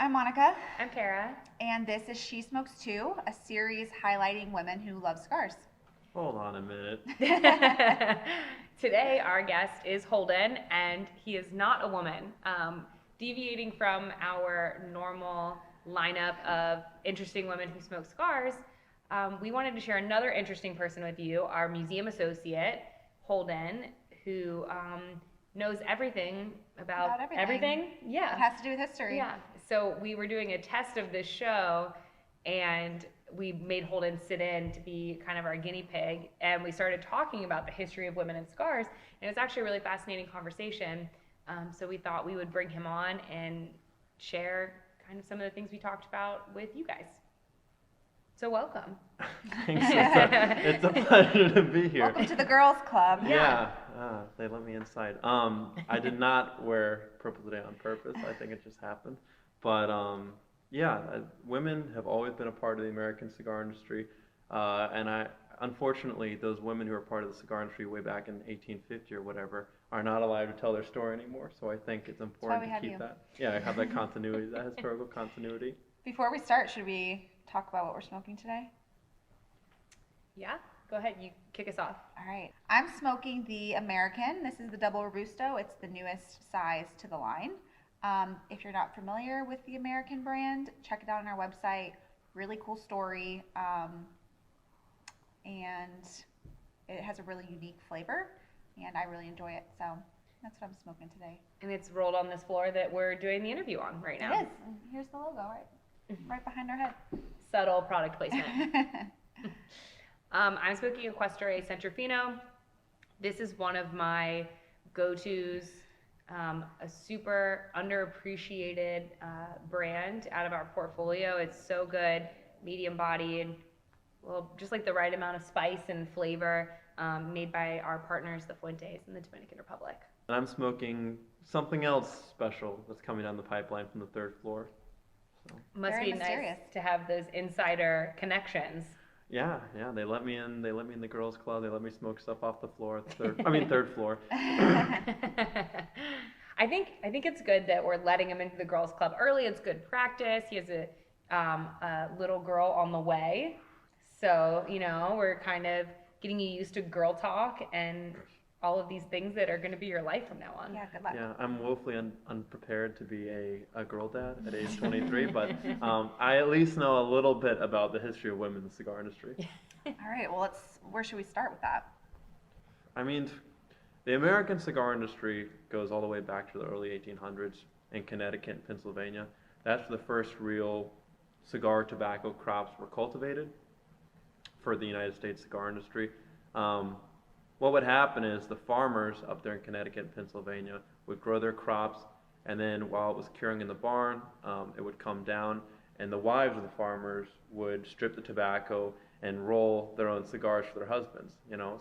I'm Monica. I'm Kara. And this is She Smokes Too, a series highlighting women who love cigars. Hold on a minute. Today, our guest is Holden, and he is not a woman. Deviating from our normal lineup of interesting women who smoke cigars, we wanted to share another interesting person with you, our museum associate, Holden, who knows everything about everything. Yeah. It has to do with history. Yeah. So we were doing a test of this show, and we made Holden sit in to be kind of our guinea pig, and we started talking about the history of women in cigars, and it was actually a really fascinating conversation. So we thought we would bring him on and share kind of some of the things we talked about with you guys. So welcome. Thanks. It's a pleasure to be here. Welcome to the Girls Club. Yeah. They let me inside. I did not wear purple today on purpose. I think it just happened. But women have always been a part of the American cigar industry. And unfortunately, those women who are part of the cigar industry way back in 1850 or whatever are not allowed to tell their story anymore. So I think it's important to keep that. Yeah, I have that continuity, that historical continuity. Before we start, should we talk about what we're smoking today? Yeah, go ahead. You kick us off. All right. I'm smoking the American. This is the Double Robusto. It's the newest size to the line. If you're not familiar with the American brand, check it out on our website. Really cool story. And it has a really unique flavor, and I really enjoy it. So that's what I'm smoking today. And it's rolled on this floor that we're doing the interview on right now. It is. And here's the logo, right behind our head. Subtle product placement. I'm smoking a Cuestre Centrofino. This is one of my go-tos, a super underappreciated brand out of our portfolio. It's so good, medium-bodied, well, just like the right amount of spice and flavor, made by our partners, the Fuentes in the Dominican Republic. And I'm smoking something else special that's coming down the pipeline from the third floor. So. Must Very be mysterious. nice to have those insider connections. Yeah, they let me in. They let me in the girls' club. They let me smoke stuff off the floor. Third floor. I think it's good that we're letting him into the girls' club early. It's good practice. He has a little girl on the way, so we're kind of getting you used to girl talk and all of these things that are going to be your life from now on. Yeah, good luck. Yeah, I'm woefully unprepared to be a girl dad at age 23, but I at least know a little bit about the history of women in the cigar industry. All right, well, where should we start with that? I mean, the American cigar industry goes all the way back to the early 1800s in Connecticut and Pennsylvania. That's where the first real cigar tobacco crops were cultivated for the United States cigar industry. What would happen is the farmers up there in Connecticut and Pennsylvania would grow their crops, and then while it was curing in the barn, it would come down, and the wives of the farmers would strip the tobacco and roll their own cigars for their husbands.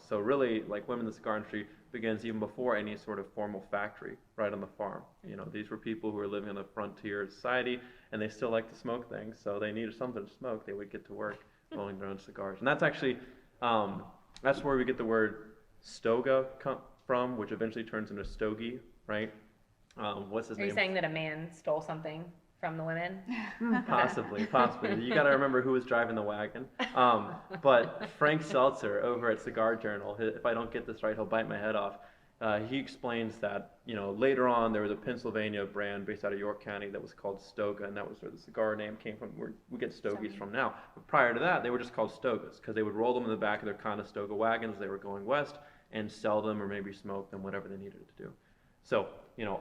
So really, like, women in the cigar industry begins even before any sort of formal factory, right on the farm. These were people who were living on the frontier of society, and they still like to smoke things, so they needed something to smoke. They would get to work rolling their own cigars, and that's actually that's where we get the word stoga from, which eventually turns into stogie, right? What's his name? Are you saying that a man stole something from the women? Possibly. You got to remember who was driving the wagon. But Frank Seltzer over at Cigar Journal, if I don't get this right, he'll bite my head off. He explains that later on there was a Pennsylvania brand based out of York County that was called Stoga, and that was where the cigar name came from, where we get stogies from now. But prior to that, they were just called stogas because they would roll them in the back of their Conestoga wagons as they were going west and sell them or maybe smoke them, whatever they needed to do. So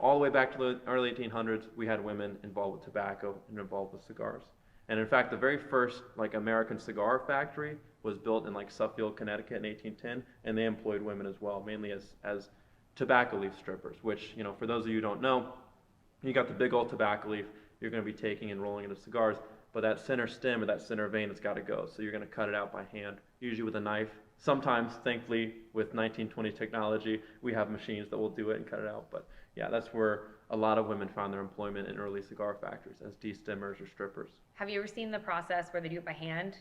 all the way back to the early 1800s, we had women involved with tobacco and involved with cigars. And in fact, the very first American cigar factory was built in Suffield, Connecticut in 1810, and they employed women as well, mainly as tobacco leaf strippers, which, for those of you who don't know, you got the big old tobacco leaf you're going to be taking and rolling into cigars, but that center stem or that center vein has got to go. So you're going to cut it out by hand, usually with a knife. Sometimes, thankfully, with 1920 technology, we have machines that will do it and cut it out. But yeah, that's where a lot of women found their employment in early cigar factories as de-stimmers or strippers. Have you ever seen the process where they do it by hand?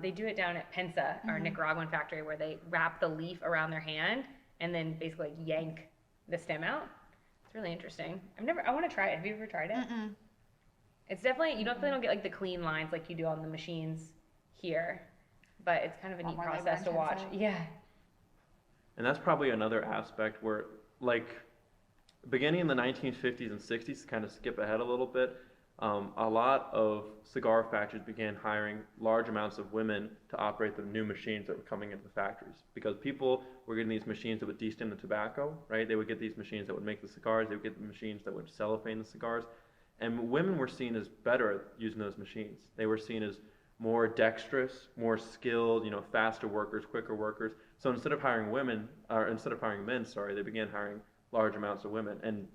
They do it down at Pensa, our Nicaraguan factory, where they wrap the leaf around their hand and then basically yank the stem out. It's really interesting. I want to try it. Have you ever tried it? It's definitely, you definitely don't get like the clean lines like you do on the machines here, but it's kind of a A lot neat more process to watch. labor-intensive. Yeah. And that's probably another aspect where, like, beginning in the 1950s and 60s, to kind of skip ahead a little bit, a lot of cigar factories began hiring large amounts of women to operate the new machines that were coming into the factories. Because people were getting these machines that would destem the tobacco, right? They would get these machines that would make the cigars. They would get the machines that would cellophane the cigars. And women were seen as better at using those machines. They were seen as more dexterous, more skilled, faster workers, quicker workers. So instead of hiring men, sorry, they began hiring large amounts of women. And,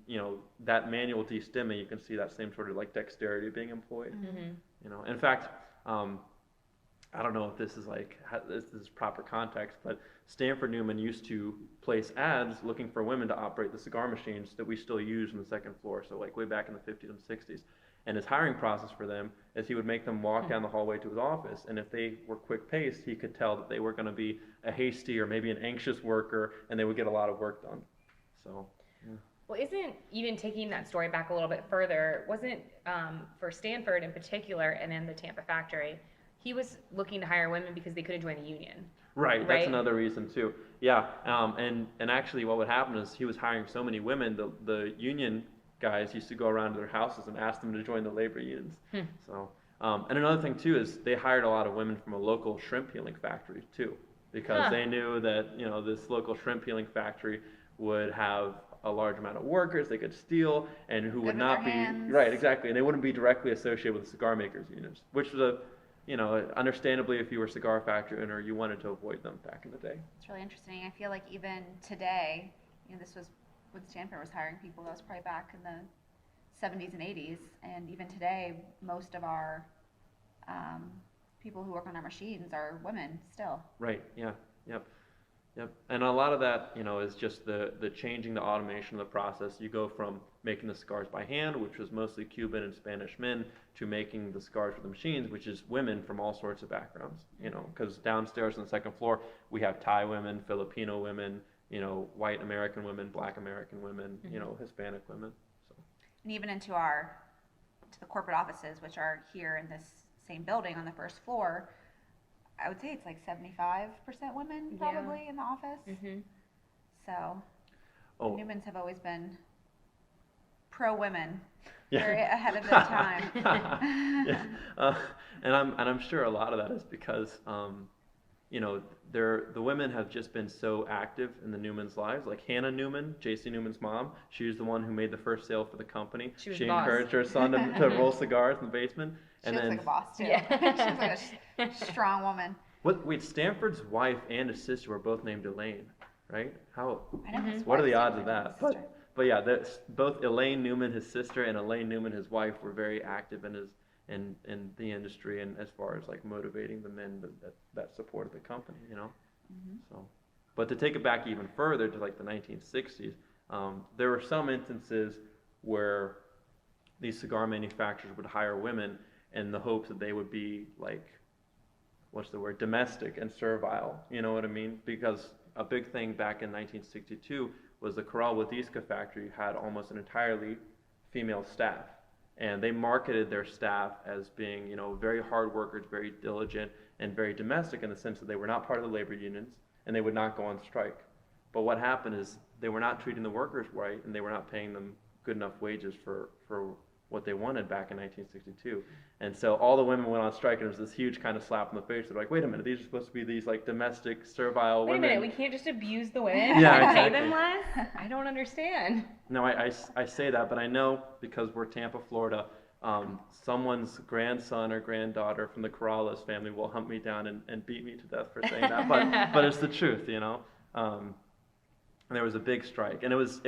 that manual de-stemming, you can see that same sort of like dexterity being employed. Mm-hmm. In fact, I don't know if this is proper context, but Stanford Newman used to place ads looking for women to operate the cigar machines that we still use on the second floor. So like way back in the 50s and 60s. And his hiring process for them is he would make them walk down the hallway to his office, and if they were quick-paced, he could tell that they were going to be a hasty or maybe an anxious worker, and they would get a lot of work done. So, yeah. Well, isn't, even taking that story back a little bit further, wasn't for Stanford in particular and in the Tampa factory, he was looking to hire women because they couldn't join the union. Right, that's another reason too. Yeah, and actually what would happen is he was hiring so many women, the union guys used to go around to their houses and ask them to join the labor unions. So, and another thing too is they hired a lot of women from a local shrimp peeling factory too, because they knew that this local shrimp peeling factory would have a large amount of workers they could steal and who would not be right, exactly, and they wouldn't be directly associated with the cigar makers unions, which was understandably, if you were a cigar factory owner, you wanted to avoid them back in the day. It's really interesting. I feel like even today, this was when Stanford was hiring people, that was probably back in the 70s and 80s, and even today, most of our people who work on our machines are women still. Right, yeah, yep. And a lot of that, is just the changing the automation of the process. You go from making the cigars by hand, which was mostly Cuban and Spanish men, to making the cigars for the machines, which is women from all sorts of backgrounds, because downstairs on the second floor, we have Thai women, Filipino women, white American women, black American women, Hispanic women. So. And even into the corporate offices, which are here in this same building on the first floor, I would say it's like 75% women probably in the office. So the Newmans have always been pro-women, very ahead of their time. And I'm sure a lot of that is because the women have just been so active in the Newmans' lives. Like Hannah Newman, J.C. Newman's mom, she was the one who made the first sale for the company. She encouraged her son to roll cigars in the basement. She looks like a boss too. She's like a strong woman. Wait, Stanford's wife and his sister were both named Elaine, right? How? I know his What are the wife's odds of named that? sister. But yeah, both Elaine Newman, his sister, and Elaine Newman, his wife, were very active in the industry and as far as like motivating the men that supported the company, So, but to take it back even further to like the 1960s, there were some instances where these cigar manufacturers would hire women in the hopes that they would be like, domestic and servile, you know what I mean? Because a big thing back in 1962 was the Corral Wadisca factory had almost an entirely female staff. And they marketed their staff as being, very hard workers, very diligent, and very domestic in the sense that they were not part of the labor unions and they would not go on strike. But what happened is they were not treating the workers right and they were not paying them good enough wages for what they wanted back in 1962. And so all the women went on strike and it was this huge kind of slap in the face. They're like, wait a minute, these are supposed to be these like domestic, servile women. Wait a minute, we can't just abuse the women Yeah, and pay exactly. them less? I don't understand. No, I say that, but I know because we're Tampa, Florida, someone's grandson or granddaughter from the Corrales family will hunt me down and beat me to death for saying that. But it's the truth, And there was a big strike, and it was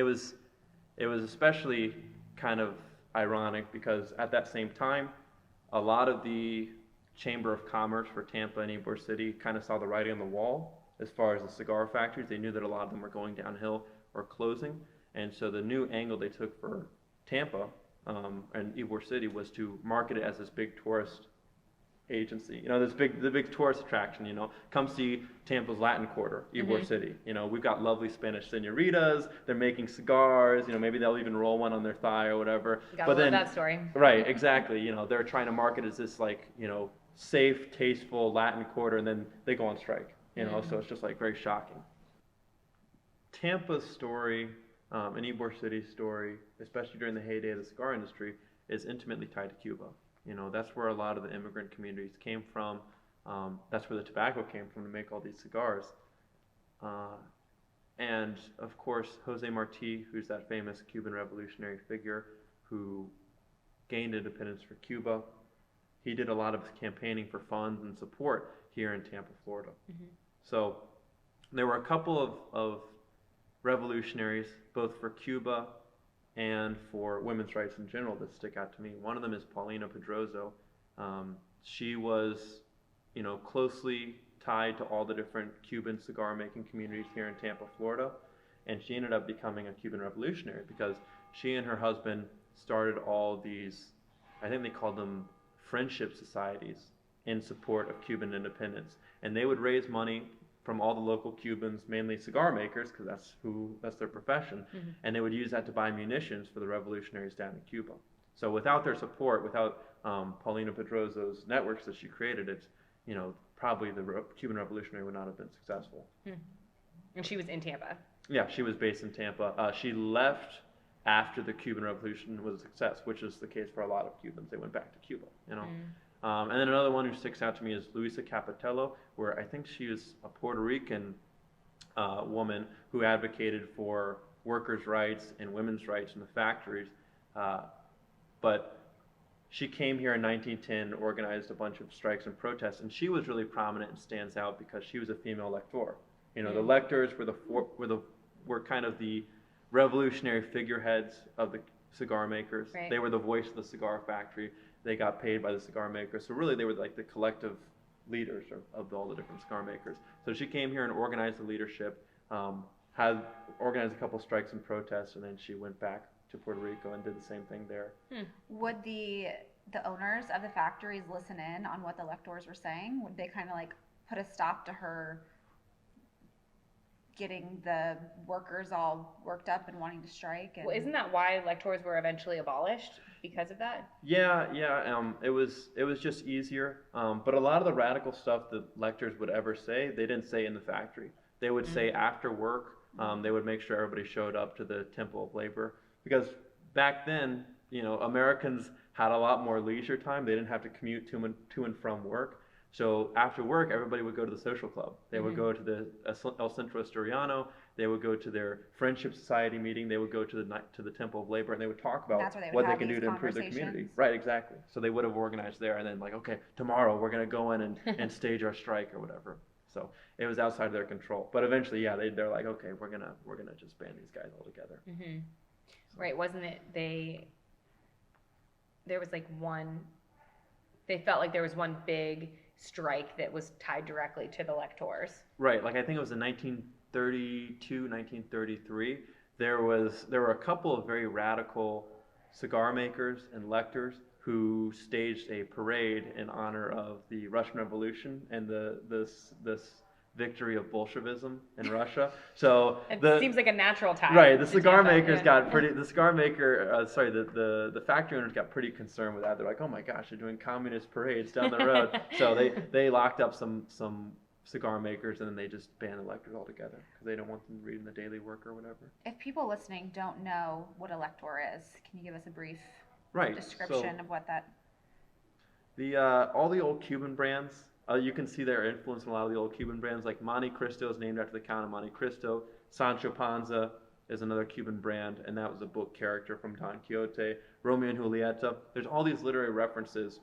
especially kind of ironic because at that same time, a lot of the Chamber of Commerce for Tampa and Ybor City kind of saw the writing on the wall as far as the cigar factories. They knew that a lot of them were going downhill or closing, and so the new angle they took for Tampa and Ybor City was to market it as this big tourist agency. You know, the big tourist attraction, you know, come see Tampa's Latin Quarter, Ybor City. You know, we've got lovely Spanish senoritas, they're making cigars, you know, maybe they'll even roll one on their thigh or whatever. You gotta love that story. Right, exactly. You know, they're trying to market as this like, you know, safe, tasteful Latin Quarter, and then they go on strike, you know, so it's just like very shocking. Tampa's story, and Ybor City's story, especially during the heyday of the cigar industry, is intimately tied to Cuba. You know, that's where a lot of the immigrant communities came from. That's where the tobacco came from to make all these cigars. And of course, Jose Marti, who's that famous Cuban revolutionary figure who gained independence for Cuba, he did a lot of campaigning for funds and support here in Tampa, Florida. So there were a couple of revolutionaries, both for Cuba and for women's rights in general, that stick out to me. One of them is Paulina Pedrozo. She was, you know, closely tied to all the different Cuban cigar making communities here in Tampa, Florida, and she ended up becoming a Cuban revolutionary because she and her husband started all these, I think they called them friendship societies, in support of Cuban independence, and they would raise money from all the local Cubans, mainly cigar makers, because that's their profession, and they would use that to buy munitions for the revolutionaries down in Cuba. So without their support, without Paulina Pedrozo's networks that she created, it's, you know, probably the Cuban revolutionary would not have been successful. And she was in Tampa. Yeah, she was based in Tampa. She left after the Cuban Revolution was a success, which is the case for a lot of Cubans. They went back to Cuba, you know. And then another one who sticks out to me is Luisa Capitello, where I think she was a Puerto Rican woman who advocated for workers' rights and women's rights in the factories. But she came here in 1910, organized a bunch of strikes and protests, and she was really prominent and stands out because she was a female lector. You know, the lectors were kind of the revolutionary figureheads of the cigar makers. Right. They were the voice of the cigar factory. They got paid by the cigar makers. So really they were like the collective leaders of all the different cigar makers. So she came here and organized the leadership, had organized a couple strikes and protests, and then she went back to Puerto Rico and did the same thing there. Would the owners of the factories listen in on what the lectors were saying? Would they kind of like put a stop to her getting the workers all worked up and wanting to strike? And... Well, isn't that why lectors were eventually abolished, because of that? Yeah. It was just easier. But a lot of the radical stuff that lectors would ever say, they didn't say in the factory. They would say after work. They would make sure everybody showed up to the Temple of Labor, because back then, you know, Americans had a lot more leisure time. They didn't have to commute to and from work. So after work, everybody would go to the social club. They would go to the El Centro Asturiano. They would go to their friendship society meeting. They would go to the Temple of Labor, and they would talk about what they can do to improve their community. Right, exactly. So they would have organized there, and then like, okay, tomorrow we're going to go in and stage our strike or whatever. So it was outside of their control. But eventually, yeah, they're like, okay, we're gonna just ban these guys altogether. Right? Wasn't it there was like they felt like there was one big strike that was tied directly to the lectors. Right, like I think it was in 1932, 1933. There were a couple of very radical cigar makers and lectors who staged a parade in honor of the Russian Revolution and this victory of Bolshevism in Russia. So it seems like a natural tie. Right, the cigar makers got pretty. The factory owners got pretty concerned with that. They're like, oh my gosh, they're doing communist parades down the road. So they locked up some cigar makers, and then they just banned the lectors altogether because they don't want them reading the Daily Worker or whatever. If people listening don't know what a lector is, can you give us a brief description of what that? All the old Cuban brands. You can see their influence in a lot of the old Cuban brands, like Monte Cristo is named after the Count of Monte Cristo. Sancho Panza is another Cuban brand, and that was a book character from Don Quixote. Romeo and Julieta. There's all these literary references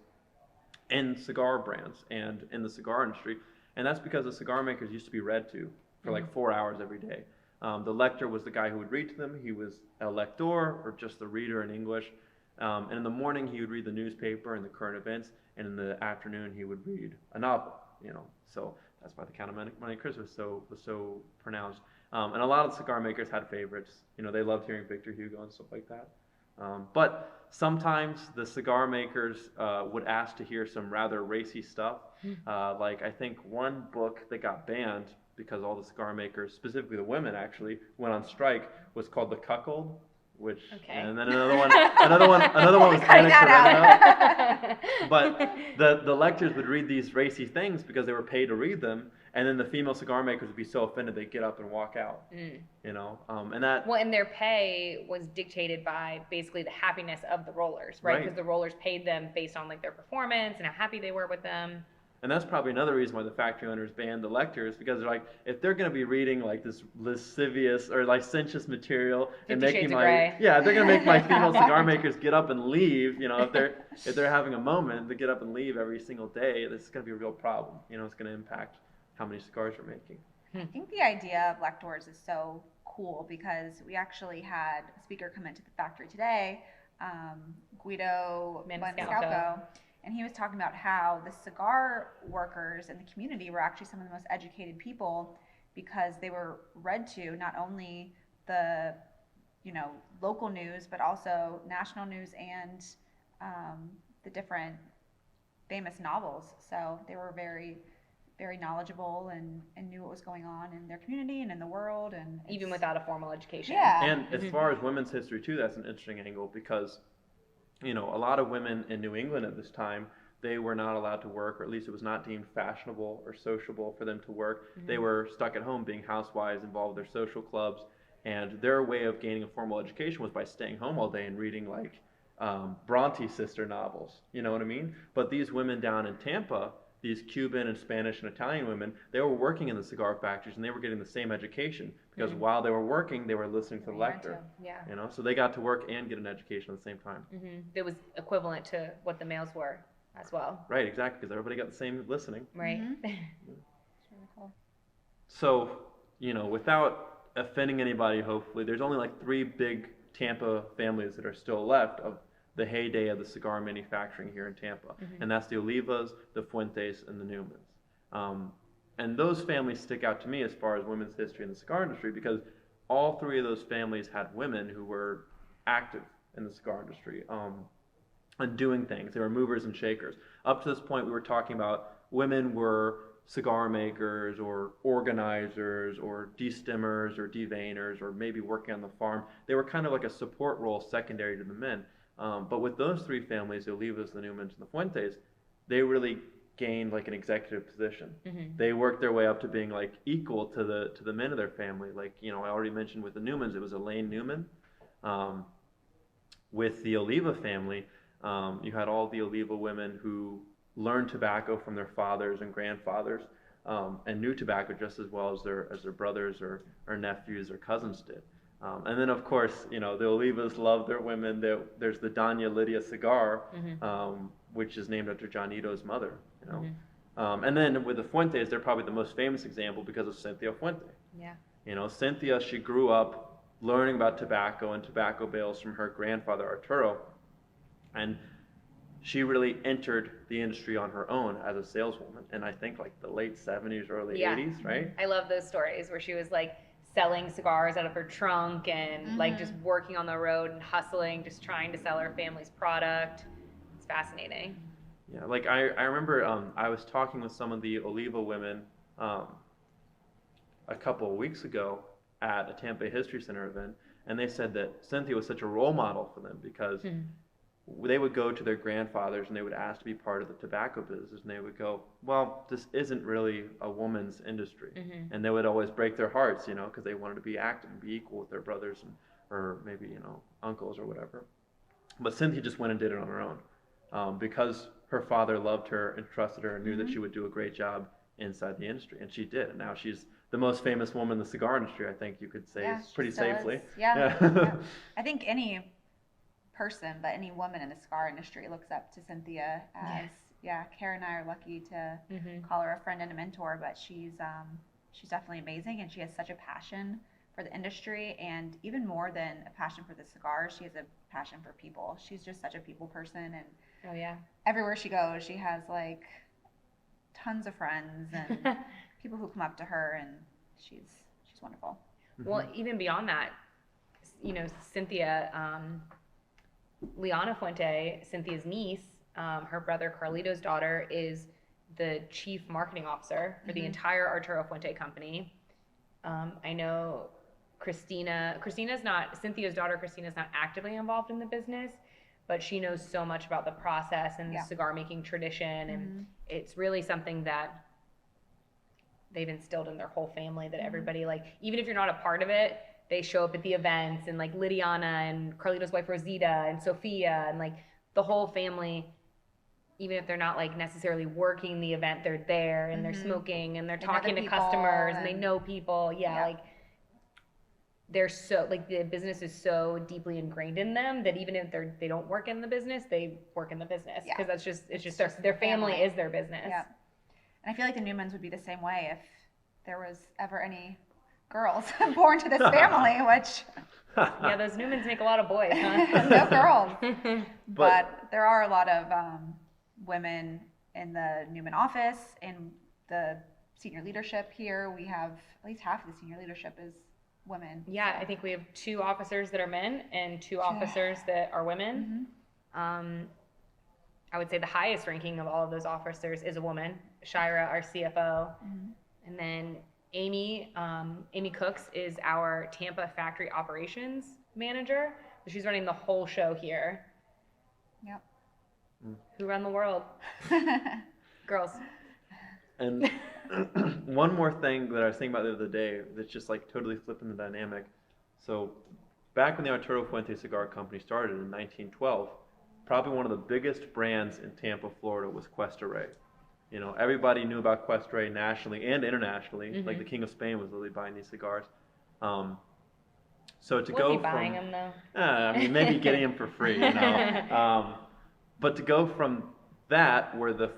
in cigar brands and in the cigar industry, and that's because the cigar makers used to be read to for like 4 hours every day. The lector was the guy who would read to them. He was a lector, or just the reader in English. And in the morning, he would read the newspaper and the current events, and in the afternoon, he would read a novel. You know, so that's why the Count of Monte Cristo was so pronounced. And a lot of cigar makers had favorites. You know, they loved hearing Victor Hugo and stuff like that. But sometimes the cigar makers would ask to hear some rather racy stuff. Like I think one book that got banned because all the cigar makers, specifically the women actually, went on strike was called The Cuckold, which, and then another one was Anna Karenina. But the lectors would read these racy things because they were paid to read them, and then the female cigar makers would be so offended they'd get up and walk out. You know, and that. Well, and their pay was dictated by basically the happiness of the rollers, right? Because the rollers paid them based on like their performance and how happy they were with them. And that's probably another reason why the factory owners banned the lectors, because they're like, if they're going to be reading like this lascivious or licentious material and making they're going to make my female cigar makers get up and leave. You know, if they're having a moment to get up and leave every single day, this is going to be a real problem. You know, it's going to impact how many cigars you're making. I think the idea of lectors is so cool because we actually had a speaker come into the factory today, Guido Maniscalco. And he was talking about how the cigar workers in the community were actually some of the most educated people because they were read to not only the, local news, but also national news and the different famous novels. So they were very, very knowledgeable and knew what was going on in their community and in the world. And even without a formal education. Yeah. And as far as women's history too, that's an interesting angle because a lot of women in New England at this time, they were not allowed to work, or at least it was not deemed fashionable or sociable for them to work. They were stuck at home being housewives, involved in their social clubs, and their way of gaining a formal education was by staying home all day and reading like Bronte sister novels, you know what I mean? But these women down in Tampa, these Cuban and Spanish and Italian women, they were working in the cigar factories and they were getting the same education because while they were working, they were listening to the lector. So they got to work and get an education at the same time. It was equivalent to what the males were as well. Right, exactly, because everybody got the same listening. Right. It's really cool. So, without offending anybody, hopefully, there's only like 3 big Tampa families that are still left of the heyday of the cigar manufacturing here in Tampa. And that's the Olivas, the Fuentes, and the Newmans. And those families stick out to me as far as women's history in the cigar industry because all 3 of those families had women who were active in the cigar industry and doing things. They were movers and shakers. Up to this point, we were talking about women were cigar makers or organizers or destimmers or deveiners or maybe working on the farm. They were kind of like a support role secondary to the men. But with those 3 families, the Olivas, the Newmans, and the Fuentes, they really gained like an executive position. They worked their way up to being like equal to the men of their family. Like, I already mentioned with the Newmans, it was Elaine Newman. With the Oliva family, you had all the Oliva women who learned tobacco from their fathers and grandfathers and knew tobacco just as well as their brothers or nephews or cousins did. And then, of course, the Olivas love their women. There's the Doña Lydia cigar, which is named after Johnito's mother. And then with the Fuentes, they're probably the most famous example because of Cynthia Fuente. Yeah. Cynthia, she grew up learning about tobacco and tobacco bales from her grandfather Arturo, and she really entered the industry on her own as a saleswoman in I think like the late 70s, early 80s, right? I love those stories where she was like selling cigars out of her trunk and like just working on the road and hustling, just trying to sell her family's product. It's fascinating. Yeah, like I remember I was talking with some of the Oliva women a couple of weeks ago at a Tampa History Center event, and they said that Cynthia was such a role model for them because they would go to their grandfathers and they would ask to be part of the tobacco business, and they would go, well, this isn't really a woman's industry. And they would always break their hearts, because they wanted to be active and be equal with their brothers or maybe, uncles or whatever. But Cynthia just went and did it on her own because her father loved her and trusted her and knew that she would do a great job inside the industry, and she did. And now she's the most famous woman in the cigar industry, I think you could say, pretty safely. Yeah. I think any person, but any woman in the cigar industry looks up to Cynthia as Kara and I are lucky to call her a friend and a mentor, but she's definitely amazing, and she has such a passion for the industry, and even more than a passion for the cigars, she has a passion for people. She's just such a people person, and everywhere she goes, she has like tons of friends and people who come up to her, and she's wonderful. Well, even beyond that, Cynthia Liana Fuente, Cynthia's niece, her brother Carlito's daughter, is the chief marketing officer for the entire Arturo Fuente company. I know Cynthia's daughter Christina's not actively involved in the business, but she knows so much about the process and the cigar making tradition, and it's really something that they've instilled in their whole family, that everybody, like, even if you're not a part of it, they show up at the events, and like Lidiana and Carlito's wife Rosita and Sophia and like the whole family, even if they're not like necessarily working the event, they're there and they're smoking and they're talking to customers and they know people. Like they're so, like, the business is so deeply ingrained in them that even if they don't work in the business, they work in the business, because it's just their family is their business. And I feel like the Newmans would be the same way if there was ever any girls born to this family, which those Newmans make a lot of boys, huh? no girls. But there are a lot of women in the Newman office, and the senior leadership here. We have at least half of the senior leadership is women. I think we have 2 officers that are men and 2 officers that are women. I would say the highest ranking of all of those officers is a woman, Shira, our CFO. And then Amy Cooks is our Tampa factory operations manager. So she's running the whole show here. Who run the world? Girls. And one more thing that I was thinking about the other day that's just like totally flipping the dynamic. So back when the Arturo Fuente Cigar Company started in 1912, probably one of the biggest brands in Tampa, Florida was Cuesta Rey. You know, everybody knew about Cuesta Rey nationally and internationally. Like the King of Spain was literally buying these cigars. So to go from buying them though? I mean, maybe getting them for free, you know. But to go from that, where the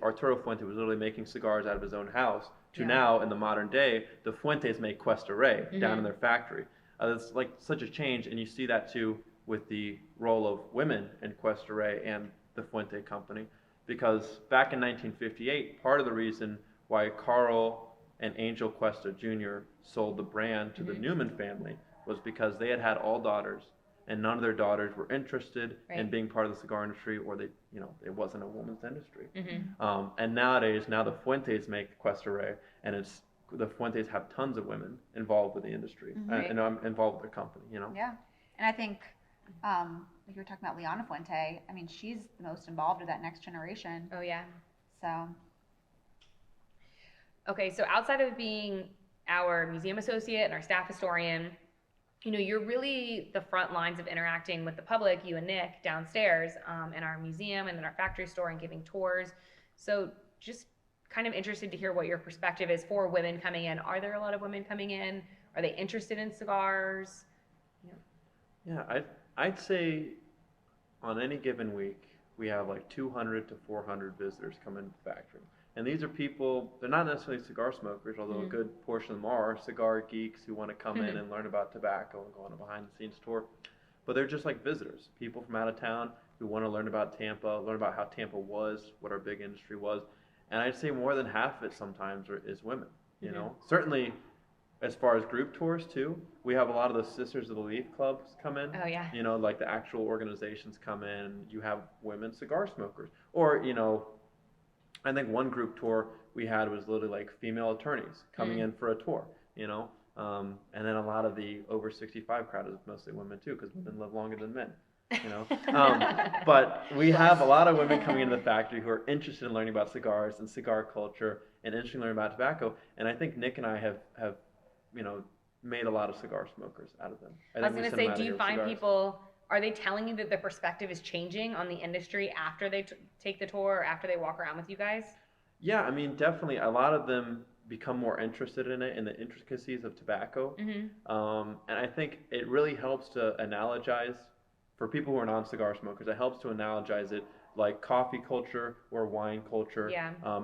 Arturo Fuente was literally making cigars out of his own house, to now in the modern day, the Fuentes make Cuesta Rey down in their factory. It's like such a change, and you see that too with the role of women in Cuesta Rey and the Fuente company. Because back in 1958, part of the reason why Carl and Angel Cuesta Jr. sold the brand to the Newman family was because they had all daughters, and none of their daughters were interested in being part of the cigar industry, or they, you know, it wasn't a woman's industry. And nowadays, now the Fuentes make Cuesta Rey, and the Fuentes have tons of women involved with the industry, and I'm involved with the company, you know. And I think, like you were talking about Liana Fuente, I mean, she's the most involved with that next generation. So. Okay, so outside of being our museum associate and our staff historian, you know, you're really the front lines of interacting with the public, you and Nick, downstairs in our museum and in our factory store, and giving tours. So just kind of interested to hear what your perspective is for women coming in. Are there a lot of women coming in? Are they interested in cigars? I'd say on any given week, we have like 200 to 400 visitors come into the factory. And these are people, they're not necessarily cigar smokers, although a good portion of them are cigar geeks who want to come in and learn about tobacco and go on a behind-the-scenes tour. But they're just like visitors, people from out of town who want to learn about Tampa, learn about how Tampa was, what our big industry was. And I'd say more than half of it sometimes is women, you know. Certainly, as far as group tours too, we have a lot of the Sisters of the Leaf clubs come in. You know, like the actual organizations come in. You have women cigar smokers. Or, you know, I think one group tour we had was literally like female attorneys coming in for a tour, you know. And then a lot of the over 65 crowd is mostly women too, because women live longer than men, you know. But we have a lot of women coming into the factory who are interested in learning about cigars and cigar culture, and interested in learning about tobacco. And I think Nick and I have you know, made a lot of cigar smokers out of them. I was going to say, do you find people, are they telling you that their perspective is changing on the industry after they take the tour, or after they walk around with you guys? Yeah, I mean, definitely. A lot of them become more interested in it, in the intricacies of tobacco. And I think it really helps to analogize, for people who are non-cigar smokers, it helps to analogize it like coffee culture or wine culture.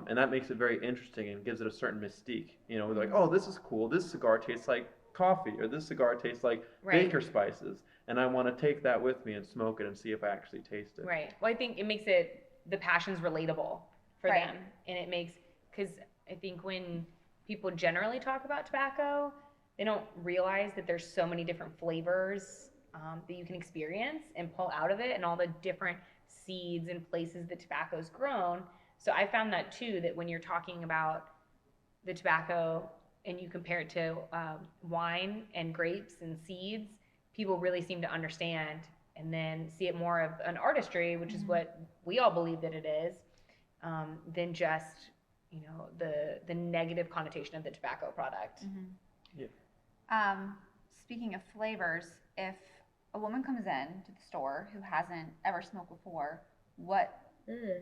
And that makes it very interesting and gives it a certain mystique. You know, we're like, oh, this is cool. This cigar tastes like coffee, or this cigar tastes like baker spices. And I want to take that with me and smoke it and see if I actually taste it. Well, I think it makes the passions relatable for them. And it makes, because I think when people generally talk about tobacco, they don't realize that there's so many different flavors that you can experience and pull out of it, and all the different seeds and places the tobacco's grown. So I found that too, that when you're talking about the tobacco and you compare it to wine and grapes and seeds, people really seem to understand and then see it more of an artistry, which is what we all believe that it is, than just, you know, the negative connotation of the tobacco product. Yeah. Speaking of flavors, if a woman comes in to the store who hasn't ever smoked before, what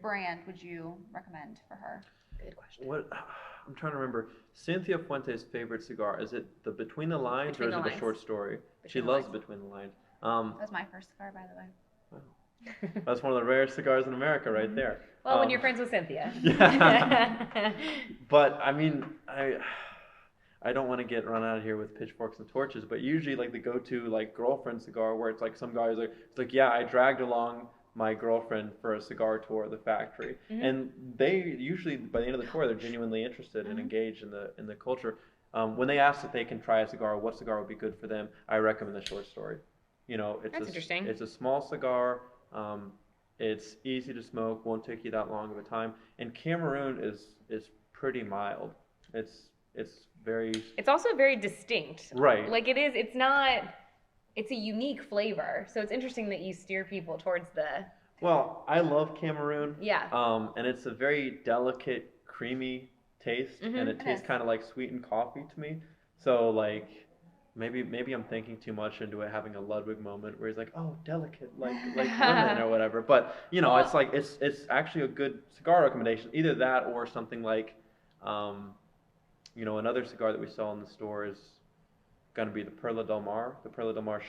brand would you recommend for her? Good question. What I'm trying to remember. Cynthia Fuente's favorite cigar, is it the Between the Lines Between or is the it the Lines. Short Story? She Between the loves Lines. Between the Lines. That was my first cigar, by the way. That's one of the rare cigars in America right there. Well, when you're friends with Cynthia. Yeah. But I mean, I don't want to get run out of here with pitchforks and torches, but usually like the go-to like girlfriend cigar where it's like some guy who's like, it's like, yeah, I dragged along my girlfriend for a cigar tour of the factory, and they usually by the end of the tour they're genuinely interested and engaged in the culture. When they ask if they can try a cigar, what cigar would be good for them, I recommend the Short Story. You know, That's interesting. It's a small cigar. It's easy to smoke, won't take you that long of a time, and Cameroon is pretty mild. It's very It's also very distinct. right. Like it's not, it's a unique flavor. So it's interesting that you steer people towards the. Well, I love Cameroon. Yeah. And it's a very delicate, creamy taste, and it It tastes is. kind of like sweetened coffee to me. So like, maybe I'm thinking too much into it, having a Ludwig moment where he's like, oh, delicate, like women or whatever. But you know, Well- it's like it's actually a good cigar recommendation. Either that or something like, you know, another cigar that we sell in the store is going to be the Perla Del Mar,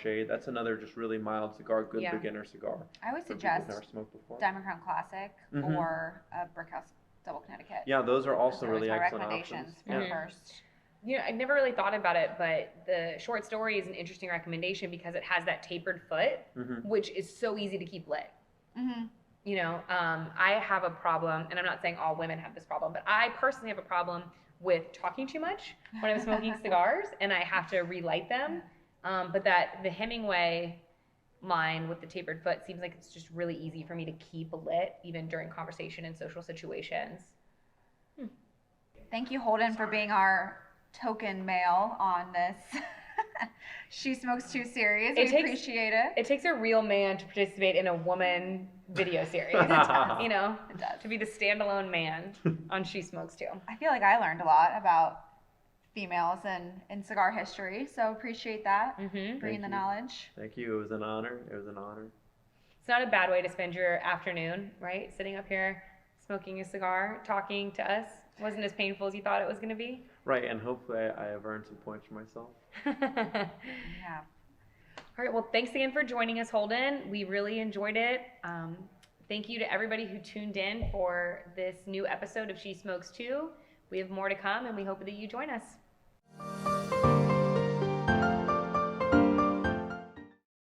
Shade. That's another just really mild cigar, good Yeah. beginner cigar. I would For people suggest who've never smoked before. Diamond Crown Classic Mhm. or a Brickhouse Double Connecticut. Yeah, those are also Those are really my excellent recommendations options. for Yeah. the first. You know, I never really thought about it, but the Short Story is an interesting recommendation because it has that tapered foot, Mhm. which is so easy to keep lit. Mm-hmm. You know, I have a problem, and I'm not saying all women have this problem, but I personally have a problem with talking too much when I'm smoking cigars, and I have to relight them. But the Hemingway line with the tapered foot seems like it's just really easy for me to keep lit, even during conversation and social situations. Thank you, Holden, for being our token male on this She Smokes Too series. It We takes- appreciate it. It takes a real man to participate in a woman video series, you know, It does. to be the standalone man on She Smokes Too. I feel like I learned a lot about females in cigar history, so appreciate that. Mm-hmm. Bringing the you. knowledge. Thank you. It was an honor. It was an honor. It's not a bad way to spend your afternoon, right? Sitting up here, smoking a cigar, talking to us. Wasn't as painful as you thought it was going to be. Right, and hopefully I have earned some points for myself. Yeah. All right, well, thanks again for joining us, Holden. We really enjoyed it. Thank you to everybody who tuned in for this new episode of She Smokes Too. We have more to come, and we hope that you join us.